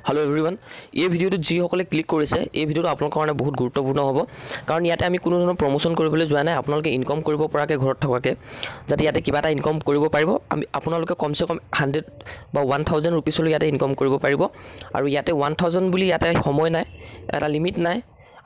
hello everyone ये video जिसकले click करिसे এই ভিডিওটো আপোনালোকৰ কাৰণে বহুত গুৰুত্বপূৰ্ণ হ'ব কাৰণ ইয়াতে আমি কোনো ধৰণৰ প্ৰমোশন কৰিবলৈ যোৱা নাই আপোনালোকে ইনকাম কৰিব পৰাকে ঘৰত থকাকে যাতে ইয়াতে কিবা এটা ইনকাম কৰিব পাৰিব আমি আপোনালোকে কমসে কম 100 বা 1000 रुपीस লৈ ইয়াতে ইনকাম কৰিব পাৰিব আৰু ইয়াতে 1000 বুলি ইয়াতে সময় নাই এটা লিমিট নাই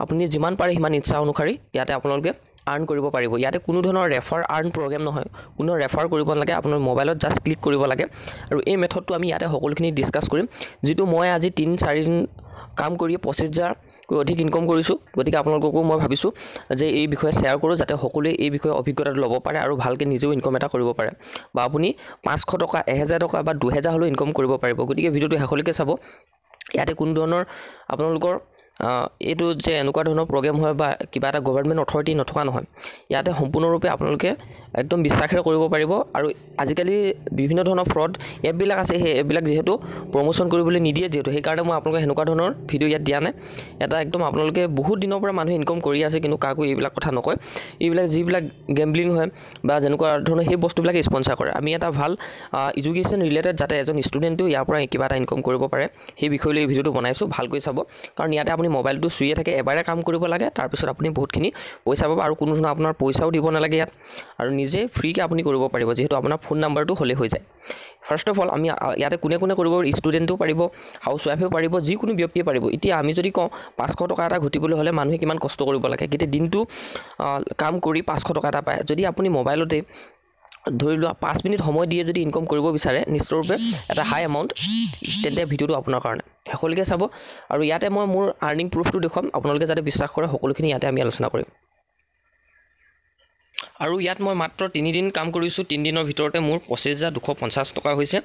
আপুনি যিমান পাৰে সিমান ইচ্ছা অনুসৰি ইয়াতে আপোনালোকে আৰ্ন কৰিব পাৰিব ইয়াতে কোনো ধৰণৰ ৰেফাৰ আৰ্ন প্ৰগ্ৰাম নহয় কোনো ৰেফাৰ কৰিব নালাগে আপোনাৰ মোবাইলত জাস্ট ক্লিক কৰিব লাগে আৰু এই মেথডটো আমি ইয়াতে সকলোখিনি ডিসকাস কৰিম যেটো মই আজি 3-4 দিন কাম কৰি 25000 অধিক ইনকাম কৰিছো গতিকে আপোনালোককো মই ভাবিছো যে এই বিষয়ে শেয়াৰ কৰো যাতে সকলোৱে এই বিষয়ে অভিজ্ঞতা ল'ব পাৰে আৰু ভালকে নিজেও ইনকাম এটা কৰিব পাৰে বা আপুনি 500 টকা 1000 টকা বা 2000 হলো ইনকাম কৰিব পাৰিব গতিকে ভিডিওটো হেকলৈকে চাব ইয়াতে কোনো ধৰণৰ আপোনালোকৰ এটো যে এনেকুৱা ধৰণৰ প্ৰগ্ৰাম হয় বা কিবা এটা গভৰ্ণমেণ্ট অথৰিটি নথকা নহয় ইয়াতে সম্পূৰ্ণৰূপে আপোনালোকে একদম বিশ্বাসৰে কৰিব পাৰিব আৰু আজিকালি বিভিন্ন ধৰণৰ ফ্ৰড এপ বিলাক আছে সেই এপ বিলাক যেহেতু প্ৰমোশন কৰিবলৈ নিদিয়ে যেহেতু সেই কাৰণে মই আপোনালোকক হেনেকুৱা ধৰণৰ ভিডিও ইয়াত দিয়া নাই এটা একদম আপোনালোকে বহুত দিনৰ পৰা মানুহ ইনকাম কৰি আছে কিন্তু কাকো এইবিলাক কথা নকয় এইবিলাক যিবিলাক গেম্বলিং হয় বা যেনেকুৱা ধৰণৰ সেই বস্তুবিলাক স্পন্সৰ কৰে আমি এটা ভাল এডুকেশ্যন ৰিলেটেড যাতে এজন ষ্টুডেন্টও ইয়াৰ পৰা কিবা এটা ইনকাম কৰিব পাৰে সেই বিষয়লৈ এই ভিডিওটো বনাইছো ভালকৈ চাব কাৰণ ইয়াতে আপুনি মোবাইলটো সুইয়ে থাকে এবাৰে কাম কৰিব লাগে তাৰ পিছত আপুনি বহুতখিনি পইচা পাব আৰু কোনো ধৰণৰ আপোনাৰ পইচাও দিব নালাগে ইয়াত আৰু নিজে ফ্ৰীকে আপুনি কৰিব পাৰিব যেহেতু আপোনাৰ ফোন নাম্বাৰটো হলে হৈ যায় ফাৰ্স্ট অফ অল আমি ইয়াতে কোনে কৰিব ষ্টুডেন্টও পাৰিব হাউস ওয়াইফেও পাৰিব যিকোনো ব্যক্তিয়ে পাৰিব এতিয়া আমি যদি কওঁ 500 টকা এটা ঘটিবলৈ হলে মানুহে কিমান কষ্ট কৰিব লাগে কিন্তু দিনটো কাম কৰি 500 টকা এটা পায় যদি আপুনি মোবাইলতে ধৰি লোৱা 5 মিনিট সময় দিয়ে যদি ইনকাম কৰিব বিচাৰে নিশ্চয়ৰূপে এটা হাই এমাউন্ট তেন্তে ভিডিওটো আপোনাৰ কাৰণে হেকলৈকে চাব আৰু ইয়াতে মই মোৰ আৰ্নিং প্ৰুফটো দেখুৱাম আপোনালোকে যাতে বিশ্বাস কৰে সকলোখিনি ইয়াতে আমি আলোচনা কৰিম আৰু ইয়াত মই মাত্ৰ 3 দিন কাম কৰিছো 3 দিনৰ ভিতৰতে মোৰ 25250 টকা হৈছে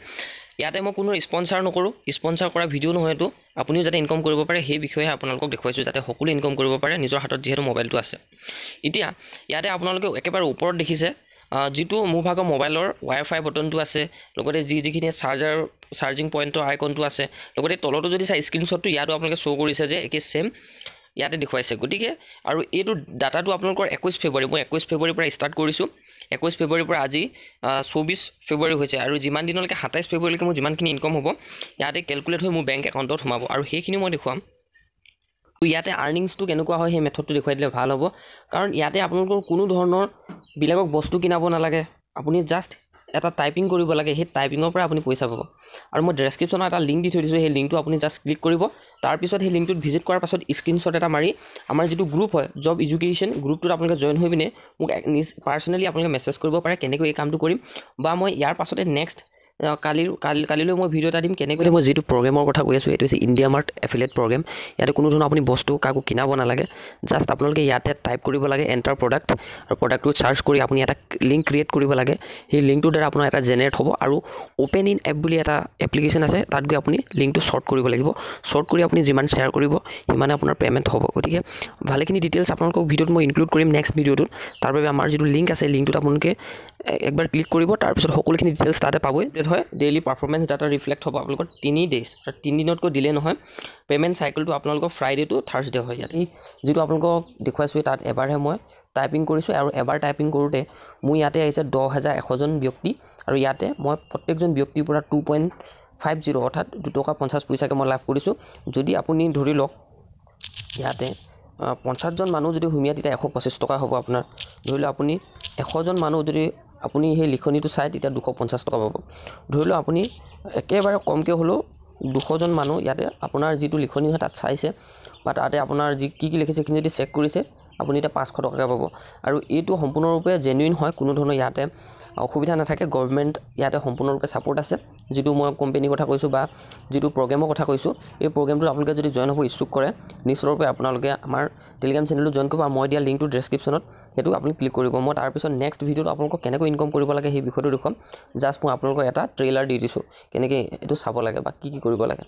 ইয়াতে মই কোনো স্পন্সৰ নকৰো স্পন্সৰ কৰা ভিডিও নহয়টো আপুনিও যাতে ইনকাম কৰিব পাৰে সেই বিষয়ে আপোনালোকক দেখুৱাইছো যাতে সকলো ইনকাম কৰিব পাৰে নিজৰ হাতত যেহেতু মোবাইলটো আছে এতিয়া ইয়াতে আপোনালোকে একেবাৰে ওপৰত দেখিছে যেটো মোৰ ভাগৰ মোবাইলৰ ওয়াইফাই বটনটো আছে লগতে যিখিনি চাৰ্জিং পইণ্টৰ আইকনটো আছে লগতে তলতো যদি চাই স্ক্ৰিনশ্বটটো ইয়াতো আপোনালোকে শো কৰিছে যে একে সেম ইয়াতে দেখুৱাইছে গতিকে আৰু এইটো ডাটাটো আপোনালোকৰ 21 ফেব্ৰুৱাৰী মই 21 ফেব্ৰুৱাৰীৰ পৰা ষ্টাৰ্ট কৰিছো 21 ফেব্ৰুৱাৰীৰ পৰা আজি 24 ফেব্ৰুৱাৰী হৈছে আৰু যিমান দিনলৈকে 27 ফেব্ৰুৱাৰীলৈকে মোৰ যিমানখিনি ইনকাম হ'ব ইয়াতে ক্যালকুলেট হৈ মোৰ বেংক একাউণ্টত সোমাব আৰু সেইখিনি মই দেখুৱাম ইয়াতে আৰ্নিংছটো কেনেকুৱা হয় সেই মেথডটো দেখুৱাই দিলে ভাল হ'ব কাৰণ ইয়াতে আপোনালোকৰ কোনো ধৰণৰ বিলাকক বস্তু কিনাব নালাগে আপুনি জাস্ট এটা টাইপিং কৰিব লাগে সেই টাইপিংৰ পৰা আপুনি পইচা পাব আৰু মই ডেসক্ৰিপচনত এটা লিংক দি থৈ দিছো সেই লিংকটো আপুনি জাস্ট ক্লিক কৰিব তাৰ পিছত সেই লিংকটোত ভিজিট কৰাৰ পাছত স্ক্ৰিনশ্বট এটা মাৰি আমাৰ যেটো গ্ৰুপ হয় জব এডুকেশ্যন গ্ৰুপটোত আপোনালোকে জয়েন হৈ পিনে মোক পাৰ্সোনালি আপোনালোকে মেছেজ কৰিব পাৰে কেনেকৈ এই কামটো কৰিম বা মই ইয়াৰ পাছতে নেক্সট কালিলৈ মই ভিডিও এটা দিম কেনেকৈ মই যেটো প্ৰগ্ৰামৰ কথা কৈ আছো এটো হৈছে ইন্ডিয়া মাৰ্ট এফিলিয়েট প্ৰগ্ৰাম ইয়াতে কোনো ধৰণৰ আপুনি বস্তু কাকো কিনাব নালাগে জাস্ট আপোনালোকে ইয়াতে টাইপ কৰিব লাগে এন্টাৰ প্ৰডাক্ট আৰু প্ৰডাক্টটো সাৰ্চ কৰি আপুনি এটা লিংক ক্ৰিয়েট কৰিব লাগে সেই লিংকটোৰ দ্বাৰা আপোনাৰ এটা জেনাৰেট হ'ব আৰু ওপেন ইন এপ বুলি এটা এপ্লিকেশন আছে তাত গৈ আপুনি লিংকটো শৰ্ট কৰিব লাগিব শৰ্ট কৰি আপুনি যিমান শেয়াৰ কৰিব সিমানে আপোনাৰ পেমেন্ট হ'ব গতিকে ভালেখিনি ডিটেইলছ আপোনালোকক ভিডিওত মই ইনক্লুড কৰিম নেক্সট ভিডিওটোত তাৰ বাবে আমাৰ যেটো লিংক আছে লিংকটোত আপোনালোকে একবাৰ ক্লিক কৰিব তাৰ পিছত সকলোখিনি ডিটেইলছ তাতে পাবই হয় ডেইলি পাৰফৰম্যান্স ডাটা ৰিফ্লেক্ট হ'ব আপোনালোকৰ 3 ডেজ 3 দিনতকৈ দিলে নহয় পেমেন্ট সাইকেলটো আপোনালোকৰ ফ্ৰাইডে টু থাৰ্সডে হয় ইয়াত যেটো আপোনালোকক দেখুৱাইছো তাত এবাৰহে মই টাইপিং কৰিছো আৰু এবাৰ টাইপিং কৰোতে মই ইয়াতে আহিছে 10100 জন ব্যক্তি আৰু ইয়াতে মই প্ৰত্যেকজন ব্যক্তিৰ পৰা 2.50 অৰ্থাৎ 2 টকা 50 পইচাকে মই লাভ কৰিছো যদি আপুনি ধৰি লওক ইয়াতে 50 জন মানুহ যদি হুমিয়া তেতিয়া 125 টকা হ'ব আপোনাৰ ধৰি লওক আপুনি 100 জন মানুহ যদি আপুনি সেই লিখনিটো চাই তেতিয়া 250 টকা পাব ধৰিলো আপুনি একেবাৰে কমকে হলো 200 জন মানুহ ইয়াতে আপোনাৰ যেটো লিখনি হয় তাত চাইছে বা তাতে আপোনাৰ যি কি লিখিছে খিনি যদি চেক কৰিছে আপুনি এটা 500 টকা পাব আৰু এইটো সম্পূৰ্ণৰূপে জেনুইন হয় কোনো ধৰণৰ ইয়াতে অসুবিধা নাথাকে গভৰ্ণমেণ্ট ইয়াতে সম্পূৰ্ণৰূপে সাপোৰ্ট আছে যেটো মই কোম্পানীৰ কথা কৈছো বা যেটো প্ৰগ্ৰামৰ কথা কৈছো এই প্ৰগ্ৰামটো আপোনালোকে যদি জয়েন হ'ব ইচ্ছুক কৰে নিশ্চয়ৰূপে আপোনালোকে আমাৰ টেলিগ্ৰাম চেনেলটো জয়েন কৰিব আৰু মই দিয়া লিংকটো ডেসক্ৰিপচনত হেতু আপুনি ক্লিক কৰিব মই তাৰ পিছত নেক্সট ভিডিওত আপোনালোকক কেনেকৈ ইনকাম কৰিব লাগে সেই বিষয়টো দেখুৱাম জাস্ট মই আপোনালোকক এটা ট্ৰেইলাৰ দি দিছো কেনেকৈ এটো চাব লাগে বা কি কৰিব লাগে